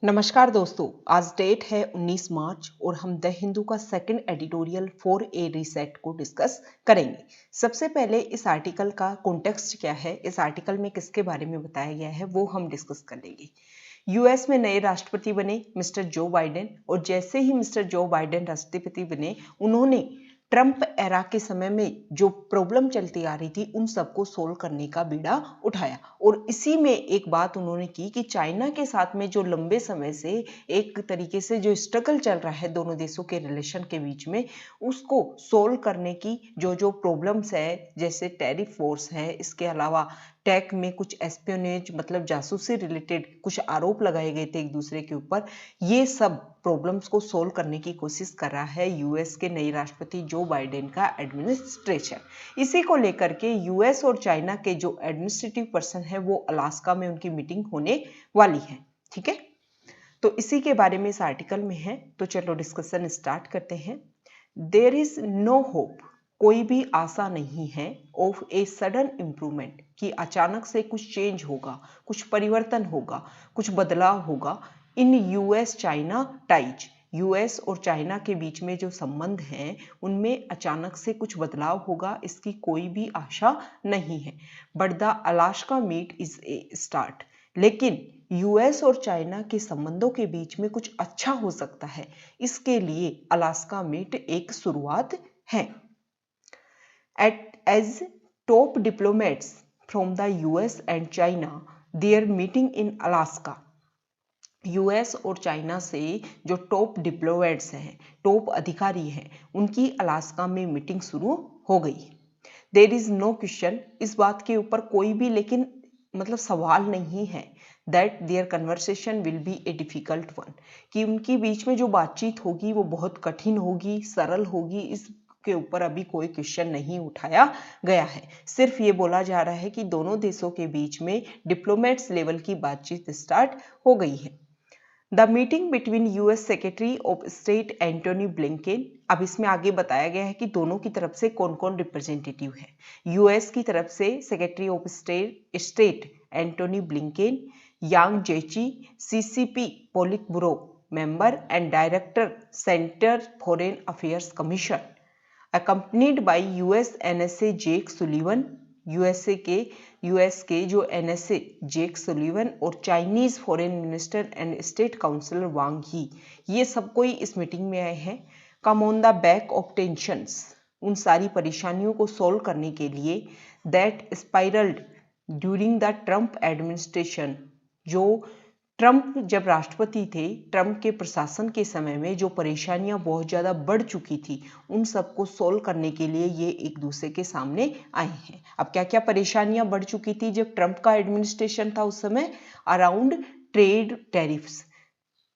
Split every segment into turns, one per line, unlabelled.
नमस्कार दोस्तों, आज डेट है 19 मार्च और हम द हिंदू का सेकंड एडिटोरियल 4A रीसेट को डिस्कस करेंगे। सबसे पहले इस आर्टिकल का कॉन्टेक्स्ट क्या है, इस आर्टिकल में किसके बारे में बताया गया है वो हम डिस्कस कर लेंगे। यूएस में नए राष्ट्रपति बने मिस्टर जो बाइडेन, और जैसे ही मिस्टर जो बाइडेन राष्ट्रपति बने उन्होंने ट्रंप एरा के समय में जो प्रॉब्लम चलती आ रही थी उन सबको सोल्व करने का बीड़ा उठाया। और इसी में एक बात उन्होंने की कि चाइना के साथ में जो लंबे समय से एक तरीके से जो स्ट्रगल चल रहा है दोनों देशों के रिलेशन के बीच में, उसको सोल्व करने की जो जो प्रॉब्लम्स है, जैसे टैरिफ वॉर्स है, इसके अलावा टेक में कुछ एस्पियोनेज मतलब जासूसी रिलेटेड कुछ आरोप लगाए गए थे एक दूसरे के ऊपर, ये सब प्रॉब्लम्स को सोल्व करने की कोशिश कर रहा है यूएस के नए राष्ट्रपति जो बाइडेन का एडमिनिस्ट्रेशन। इसी को लेकर के यूएस और चाइना के जो एडमिनिस्ट्रेटिव पर्सन है वो अलास्का में उनकी मीटिंग होने वाली है। ठीक है, तो इसी के बारे में इस आर्टिकल में है, तो चलो डिस्कशन स्टार्ट करते हैं। देयर इज नो होप, कोई भी आशा नहीं है, ऑफ ए सडन इम्प्रूवमेंट, कि अचानक से कुछ चेंज होगा, कुछ परिवर्तन होगा, कुछ बदलाव होगा in US China ties. US और चाइना के बीच में जो संबंध हैं उनमें अचानक से कुछ बदलाव होगा, इसकी कोई भी आशा नहीं है। But the Alaska meet is a start, लेकिन यूएस और चाइना के संबंधों के बीच में कुछ अच्छा हो सकता है, इसके लिए अलास्का मीट एक शुरुआत है। As top diplomats from the US and China, their meeting in Alaska, US और चाइना से जो टॉप डिप्लोमेट्स हैं, टॉप अधिकारी हैं, उनकी अलास्का में मीटिंग शुरू हो गई। देयर इज नो क्वेश्चन, इस बात के ऊपर कोई भी लेकिन मतलब सवाल नहीं है, that their conversation will be a difficult one, कि उनके बीच में जो बातचीत होगी वो बहुत कठिन होगी, सरल होगी, इस के ऊपर अभी कोई क्वेश्चन नहीं उठाया गया है। सिर्फ ये बोला जा रहा है कि दोनों देशों के बीच में डिप्लोमेट्स लेवल की बातचीत स्टार्ट हो गई है। The meeting between US secretary of state Antony Blinken, अब इसमें आगे बताया गया है कि दोनों की तरफ से कौन कौन रिप्रेजेंटेटिव है। यूएस की तरफ से secretary of state Antony Blinken, Yang Jiechi, CCP politburo member and director center foreign affairs commission, accompanied by US NSA Jake Sullivan, US के जो एनएसए जेक सुलिवन और Chinese foreign minister and state councillor Wang Yi, ये सब कोई इस meeting में आए हैं। Come on the back of tensions, उन सारी परेशानियों को सोल्व करने के लिए, that spiraled during the Trump administration, जो ट्रंप जब राष्ट्रपति थे, ट्रंप के प्रशासन के समय में जो परेशानियां बहुत ज़्यादा बढ़ चुकी थी उन सबको सोल्व करने के लिए ये एक दूसरे के सामने आए हैं। अब क्या क्या परेशानियां बढ़ चुकी थी जब ट्रंप का एडमिनिस्ट्रेशन था उस समय? अराउंड ट्रेड टैरिफ्स,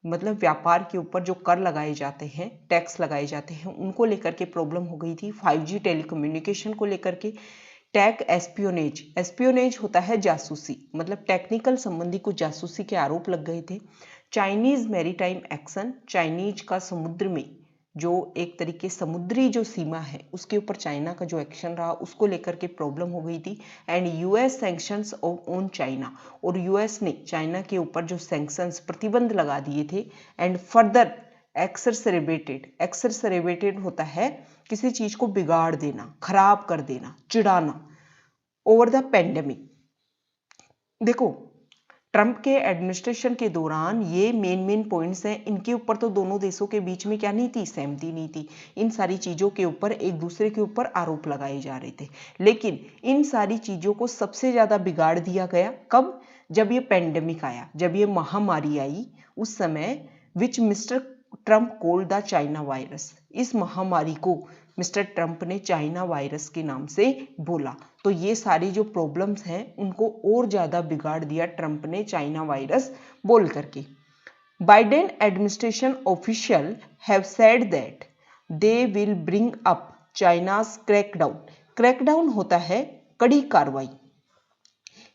मतलब व्यापार के ऊपर जो कर लगाए जाते हैं, टैक्स लगाए जाते हैं, उनको लेकर के प्रॉब्लम हो गई थी। 5G टेलीकम्युनिकेशन को लेकर के, टैक एस्पियोनेज, एस्पियोनेज होता है जासूसी, मतलब टेक्निकल संबंधी कुछ जासूसी के आरोप लग गए थे। चाइनीज मैरीटाइम एक्शन, चाइनीज का समुद्र में जो एक तरीके समुद्री जो सीमा है उसके ऊपर चाइना का जो एक्शन रहा उसको लेकर के प्रॉब्लम हो गई थी। And US sanctions on China, और यूएस ने चाइना के ऊपर जो सैंक्शंस प्रतिबंध लगा दिए थे। एंड फर्दर एक्सरसरेबेटेड, एक्सरसरेबेटेड होता है किसी चीज को बिगाड़ देना, खराब कर देना, चिढ़ाना, ओवर द पेंडेमिक। देखो, ट्रंप के एडमिनिस्ट्रेशन के दौरान ये मेन पॉइंट्स हैं, इनके ऊपर तो दोनों देशों के बीच में क्या नहीं थी, सहमति नहीं थी। इन सारी चीजों के ऊपर एक दूसरे के ऊपर आरोप लगाए जा रहे थे, लेकिन इन सारी चीजों को सबसे ज्यादा बिगाड़ दिया गया कब? जब ये पेंडेमिक आया, जब ये महामारी आई, उस समय which Mister Trump called the China virus. इस महामारी को मिस्टर ट्रंप ने चाइना वायरस के नाम से बोला। तो ये सारी जो प्रॉब्लम्स हैं उनको और ज्यादा बिगाड़ दिया ट्रंप ने चाइना वायरस बोल करके। Biden administration official have said that they will bring up China's crackdown, crackdown होता है कड़ी कार्रवाई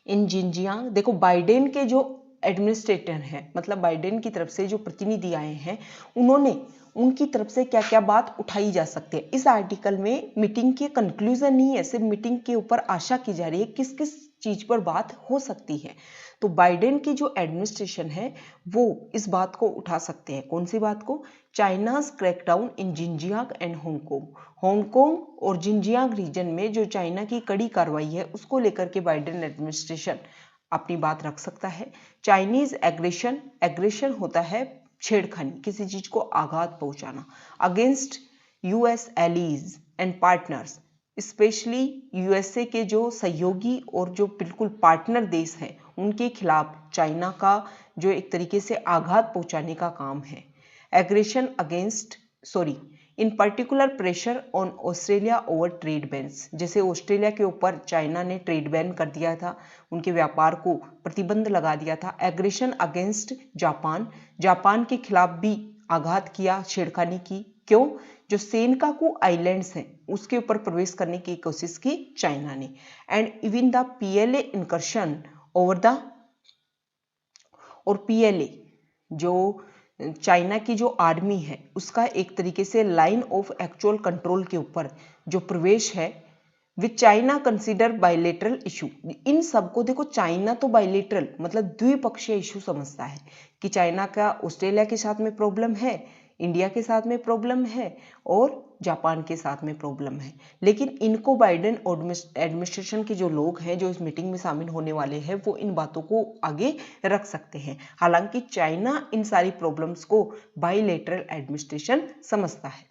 इन जिंजियांग। देखो, बाइडेन के जो एडमिनिस्ट्रेटर हैं, मतलब बाइडेन की तरफ से जो प्रतिनिधि आए हैं, उन्होंने उनकी तरफ से क्या क्या बात उठाई जा सकती है। इस आर्टिकल में मीटिंग के कंक्लूजन नहीं है, सिर्फ मीटिंग के ऊपर आशा की जा रही है किस किस चीज पर बात हो सकती है। तो बाइडेन की जो एडमिनिस्ट्रेशन है वो इस बात को उठा सकते हैं। कौन सी बात को? China's crackdown in Jinjiang and Hong Kong. Hong Kong और जिनजियांग रीजन में जो चाइना की कड़ी कार्रवाई है उसको लेकर के बाइडेन एडमिनिस्ट्रेशन अपनी बात रख सकता है। चाइनीज एग्रेशन होता है छेड़खानी, किसी चीज को आघात पहुंचाना, against US allies and partners, specially USA के जो सहयोगी और जो बिल्कुल पार्टनर देश हैं उनके खिलाफ चाइना का जो एक तरीके से आघात पहुंचाने का काम है। Aggression against in particular pressure on Australia over trade bans, जैसे ऑस्ट्रेलिया के ऊपर चाइना ने ट्रेड बैन कर दिया था, उनके व्यापार को प्रतिबंध लगा दिया था। एग्रेशन अगेंस्ट जापान के खिलाफ भी आघात किया, छेड़खानी की। क्यों? जो सेनकाकू आइलैंड्स हैं उसके ऊपर प्रवेश करने की कोशिश की चाइना ने। And even the PLA incursion over the, और पीएलए जो चाइना की जो आर्मी है उसका एक तरीके से लाइन ऑफ एक्चुअल कंट्रोल के ऊपर जो प्रवेश है, with China consider bilateral issue. इन सबको देखो, चाइना तो बायलेटरल मतलब द्विपक्षीय इशू समझता है कि चाइना का ऑस्ट्रेलिया के साथ में प्रॉब्लम है, इंडिया के साथ में प्रॉब्लम है और जापान के साथ में प्रॉब्लम है। लेकिन इनको बाइडेन एडमिनिस्ट्रेशन के जो लोग हैं जो इस मीटिंग में शामिल होने वाले हैं वो इन बातों को आगे रख सकते हैं। हालांकि चाइना इन सारी प्रॉब्लम्स को बाइलेटरल एडमिनिस्ट्रेशन समझता है।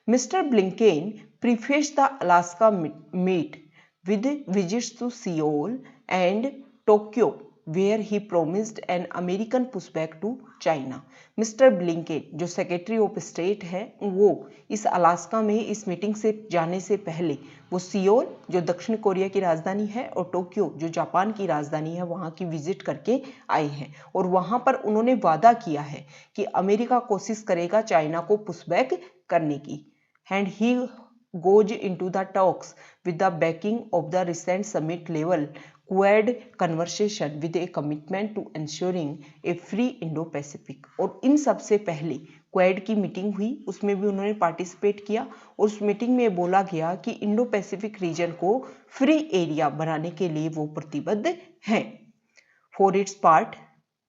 Mister Blinken preface the Alaska meet with visits to Seoul and Tokyo where he promised an American pushback to China। Mister Blinken जो सेक्रेटरी ऑफ स्टेट है वो इस अलास्का में इस मीटिंग से जाने से पहले वो सियोल जो दक्षिण कोरिया की राजधानी है और टोक्यो जो जापान की राजधानी है वहाँ की विजिट करके आए हैं। और वहाँ पर उन्होंने वादा किया है कि अमेरिका कोशिश करेगा चाइना को पुशबैक करने की। And he goes into the talks with the backing of the recent summit level Quad conversation with a commitment to ensuring a free Indo-Pacific। और इन सबसे पहले क्वाड की मीटिंग हुई, उसमें भी उन्होंने पार्टिसिपेट किया और उस मीटिंग में बोला गया कि इंडो पैसिफिक रीजन को फ्री एरिया बनाने के लिए वो प्रतिबद्ध हैं फॉर इट्स पार्ट।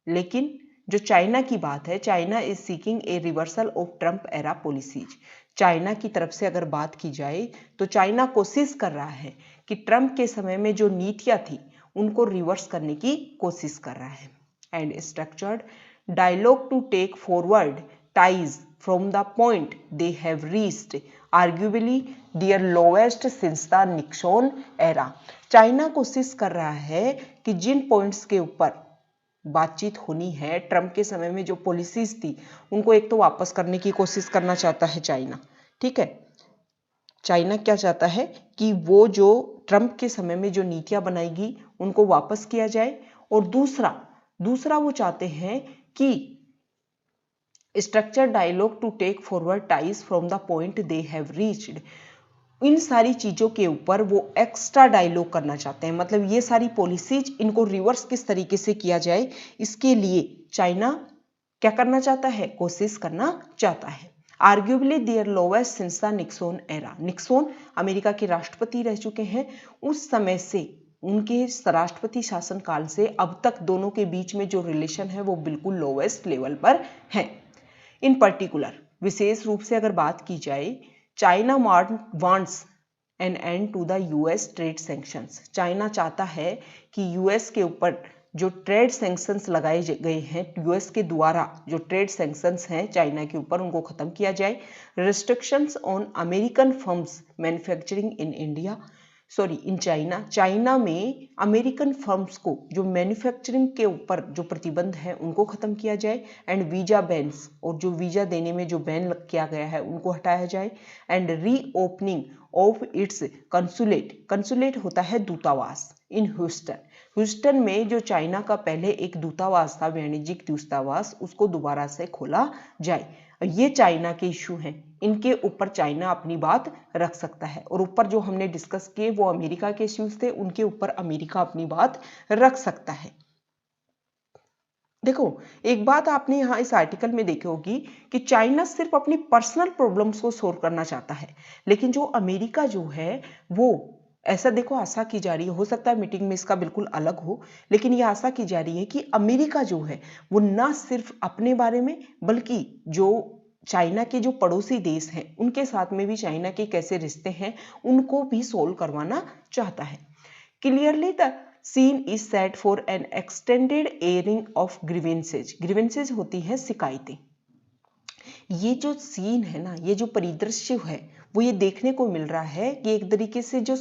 लेकिन जो चाइना की बात है, China is seeking A reversal of Trump era policies. China की तरफ से अगर बात की जाए तो चाइना कोशिश कर रहा है कि ट्रम्प के समय में जो नीतियां थी उनको रिवर्स करने की कोशिश कर रहा है। And structured dialogue to take forward ties from the point they have reached arguably their lowest since the Nixon era. China कोशिश कर रहा है कि जिन पॉइंट्स के ऊपर बातचीत होनी है, ट्रम्प के समय में जो पॉलिसीज थी उनको एक तो वापस करने की कोशिश करना चाहता है चाइना। ठीक है, चाइना क्या चाहता है कि वो जो ट्रम्प के समय में जो नीतियां बनाएगी उनको वापस किया जाए। और दूसरा वो चाहते हैं कि structure dialogue to take forward ties from the point they have reached. इन सारी चीजों के ऊपर वो एक्स्ट्रा डायलॉग करना चाहते हैं, मतलब ये सारी पॉलिसीज इनको रिवर्स किस तरीके से किया जाए इसके लिए चाइना क्या करना चाहता है, कोशिश करना चाहता है। Arguably their lowest since the Nixon era. Nixon America के राष्ट्रपति रह चुके हैं, उस समय से उनके राष्ट्रपति शासन काल से अब तक दोनों के बीच में जो रिलेशन है वो बिल्कुल लोवेस्ट लेवल पर है। इन पर्टिकुलर विशेष रूप से अगर बात की जाए, China wants an end to the US trade sanctions. China चाहता है कि यूएस के ऊपर जो ट्रेड सैंक्शंस लगाए गए हैं, यूएस के द्वारा जो ट्रेड सैंक्शंस हैं चाइना के ऊपर उनको खत्म किया जाए। Restrictions on American firms manufacturing in India in China में अमेरिकन फर्म्स को जो मैन्युफैक्चरिंग के ऊपर जो प्रतिबंध है उनको खत्म किया जाए। एंड वीजा बैन्स, और जो वीजा देने में जो बैन किया गया है उनको हटाया जाए। And reopening of its consulate होता है दूतावास इन ह्यूस्टन में जो चाइना का पहले एक दूतावास था, वाणिज्यिक दूतावास, उसको दोबारा से खोला जाए। ये चाइना के इशू हैं, इनके ऊपर चाइना अपनी बात रख सकता है। और ऊपर जो हमने डिस्कस किए वो अमेरिका के इश्यूज थे, उनके ऊपर अमेरिका अपनी बात रख सकता है। देखो, एक बात आपने यहाँ इस आर्टिकल में देखी होगी कि चाइना सिर्फ अपनी पर्सनल प्रॉब्लम्स को सॉल्व करना चाहता है, लेकिन जो अमेरिका जो है वो ऐसा देखो आशा की जा रही है, हो सकता है मीटिंग में इसका बिल्कुल अलग हो, लेकिन ये आशा की जा रही है कि अमेरिका जो है वो ना सिर्फ अपने बारे में बल्कि जो चाइना के जो पड़ोसी देश हैं उनके साथ में भी चाइना के कैसे रिश्ते हैं उनको भी सोल्व करवाना चाहता है। Clearly the scene is set for an extended airing of grievances. Grievances होती है शिकायतें। ये जो सीन है ना, ये जो परिदृश्य है वो ये देखने को मिल रहा है कि एक तरीके से जो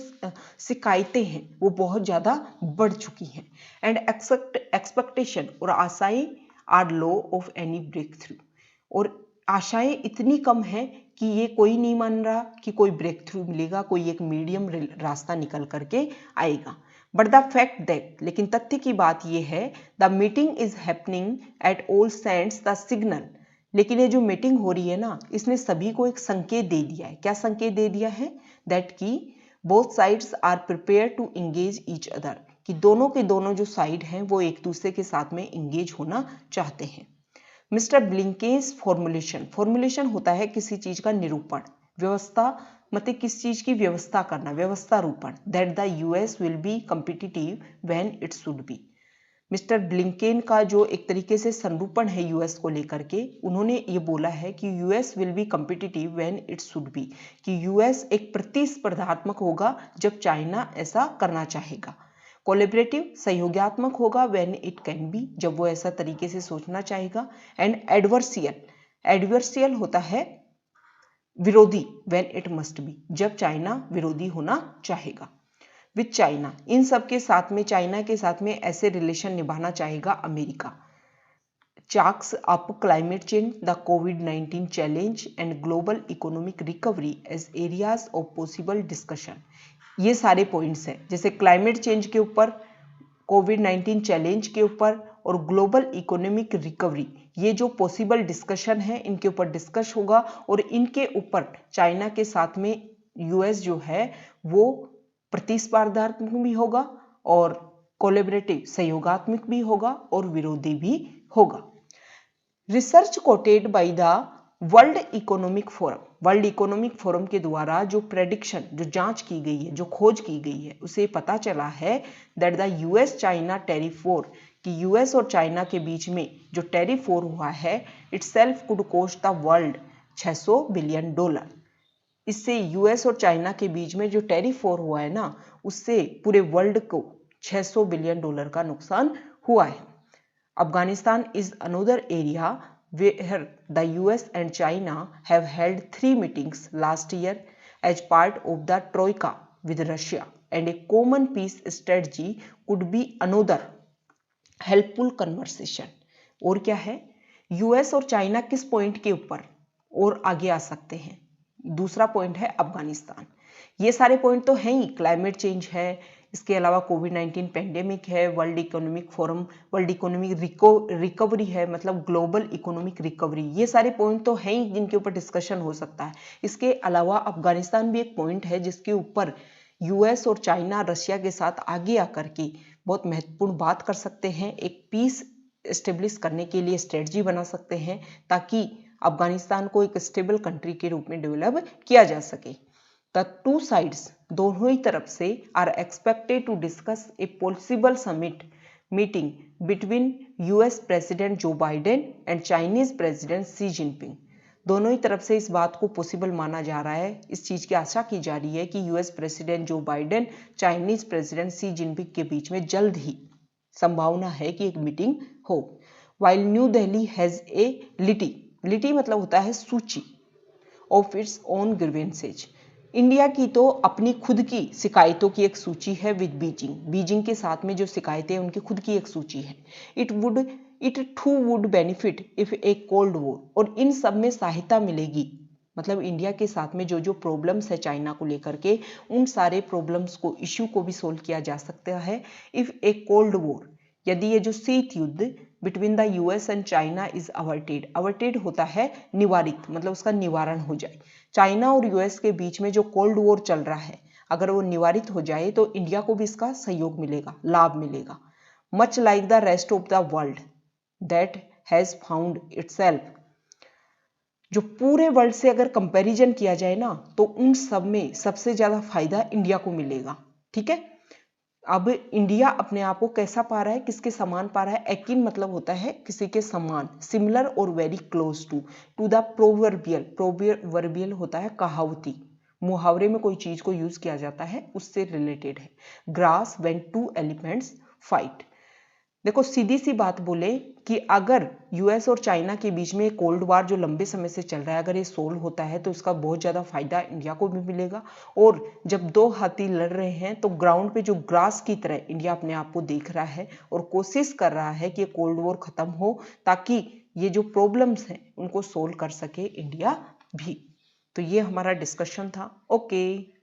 शिकायतें हैं वो बहुत ज़्यादा बढ़ चुकी हैं। एंड एक्सपेक्टेशन और आशाएं are low of any breakthrough. और आशाएं इतनी कम है कि ये कोई नहीं मान रहा कि कोई ब्रेक थ्रू मिलेगा, कोई एक मीडियम रास्ता निकल करके आएगा। बट द फैक्ट दैट, लेकिन तथ्य की बात यह है, the meeting is happening at all sends the signal. लेकिन ये जो मीटिंग हो रही है ना, इसने सभी को एक संकेत दे दिया है। क्या संकेत दे दिया है? दैट की both sides are prepare to engage each other, कि दोनों के दोनों जो साइड हैं वो एक दूसरे के साथ में इंगेज होना चाहते हैं। मिस्टर ब्लिंकेन्स फॉर्मुलेशन, फॉर्मुलेशन होता है किसी चीज का निरूपण, व्यवस्था मतलब किस चीज की व्यवस्था करना, व्यवस्था रूपण। That the US will be competitive when it should be. Mister Blinken का जो एक तरीके से संरूपण है यूएस को लेकर के, उन्होंने ये बोला है कि US will be competitive when it should B, कि यूएस एक प्रतिस्पर्धात्मक होगा जब चाइना ऐसा करना चाहेगा। कोलेबरेटिव, सहयोगात्मक होगा व्हेन इट कैन बी, जब वो ऐसा तरीके से सोचना चाहेगा। एंड एडवर्सियल, एडवर्सियल होता है विरोधी, व्हेन इट मस्ट बी, जब चाइना विरोधी होना चाहेगा। विथ चाइना, इन सब के साथ में, चाइना के साथ में ऐसे रिलेशन निभाना चाहेगा America. Chalks up climate change, the कोविड-19 challenge and global economic recovery as areas of possible discussion. ये सारे पॉइंट्स हैं, जैसे क्लाइमेट चेंज के ऊपर, कोविड-19 चैलेंज के ऊपर और ग्लोबल इकोनॉमिक रिकवरी, ये जो पॉसिबल डिस्कशन है इनके ऊपर डिस्कस होगा। और इनके ऊपर चाइना के साथ में यूएस जो है वो प्रतिस्पर्धात्मक भी होगा और कोलैबोरेटिव सहयोगात्मक भी होगा और विरोधी भी होगा। Research coated by the world economic forum, world economic forum के द्वारा जो प्रेडिक्शन, जो जांच की गई है, जो खोज की गई है, उसे पता चला है that the US China tariff war, कि यूएस और चाइना के बीच में जो टैरिफ वॉर हुआ है, itself could cost the world $600 billion. इससे यूएस और चाइना के बीच में जो टैरिफ वॉर हुआ है ना, उससे पूरे वर्ल्ड को $600 बिलियन का नुकसान हुआ है। Afghanistan is another area where the US and China have held 3 meetings last year as part of the troika with Russia and a common peace strategy could be another helpful conversation. और क्या है, US और China किस point के ऊपर और आगे आ सकते हैं? दूसरा पॉइंट है अफगानिस्तान। ये सारे पॉइंट तो हैं ही, क्लाइमेट चेंज है, इसके अलावा कोविड-19 पेंडेमिक है, world economic forum, world economic recovery है, मतलब ग्लोबल इकोनॉमिक रिकवरी, ये सारे पॉइंट तो हैं ही जिनके ऊपर डिस्कशन हो सकता है। इसके अलावा अफगानिस्तान भी एक पॉइंट है जिसके ऊपर यूएस और चाइना रशिया के साथ आगे आकर के बहुत महत्वपूर्ण बात कर सकते हैं, एक पीस एस्टेब्लिश करने के लिए स्ट्रेटजी बना सकते हैं ताकि अफगानिस्तान को एक स्टेबल कंट्री के रूप में डेवलप किया जा सके। द टू साइड्स, दोनों ही तरफ से, are expected to discuss a possible summit meeting between US president Joe Biden and Chinese president Xi Jinping. दोनों ही तरफ से इस बात को पॉसिबल माना जा रहा है, इस चीज की आशा की जा रही है कि US president Joe Biden, Chinese president Xi Jinping के बीच में जल्द ही संभावना है कि एक मीटिंग हो। While new Delhi has a litany मतलब होता है सूची, of its own grievances. India की तो अपनी खुद की शिकायतों की एक सूची है विद बीजिंग के साथ में जो शिकायतें उनकी खुद की एक सूची है। It too would benefit if a cold war, और इन सब में सहायता मिलेगी, मतलब इंडिया के साथ में जो जो प्रॉब्लम्स है चाइना को लेकर के, उन सारे प्रॉब्लम्स को, इश्यू को भी सोल्व किया जा सकता है इफ ए कोल्ड वॉर, यदि ये जो शीत युद्ध between the US and China is averted, averted होता है निवारित, मतलब उसका निवारण हो जाए। चाइना और यूएस के बीच में जो कोल्ड वॉर चल रहा है, अगर वो निवारित हो जाए तो इंडिया को भी इसका सहयोग मिलेगा, लाभ मिलेगा। Much like the rest of the world that has found itself, जो पूरे वर्ल्ड से अगर कंपैरिजन किया जाए ना, तो उन सब में सबसे ज्यादा फायदा इंडिया को मिलेगा। ठीक है। अब इंडिया अपने आप को कैसा पा रहा है, किसके समान पा रहा है? एकिन मतलब होता है किसी के समान, सिमिलर और very close to the proverbial. Proverbial होता है कहावती, मुहावरे में कोई चीज को यूज किया जाता है, उससे रिलेटेड है। Grass when two elephants fight. देखो सीधी सी बात बोले कि अगर यूएस और चाइना के बीच में कोल्ड वार जो लंबे समय से चल रहा है, अगर ये सोल्व होता है तो इसका बहुत ज़्यादा फायदा इंडिया को भी मिलेगा। और जब दो हाथी लड़ रहे हैं तो ग्राउंड पे जो ग्रास की तरह इंडिया अपने आप को देख रहा है और कोशिश कर रहा है कि कोल्ड वॉर खत्म हो, ताकि ये जो प्रॉब्लम्स हैं उनको सोल्व कर सके इंडिया भी। तो ये हमारा डिस्कशन था। ओके।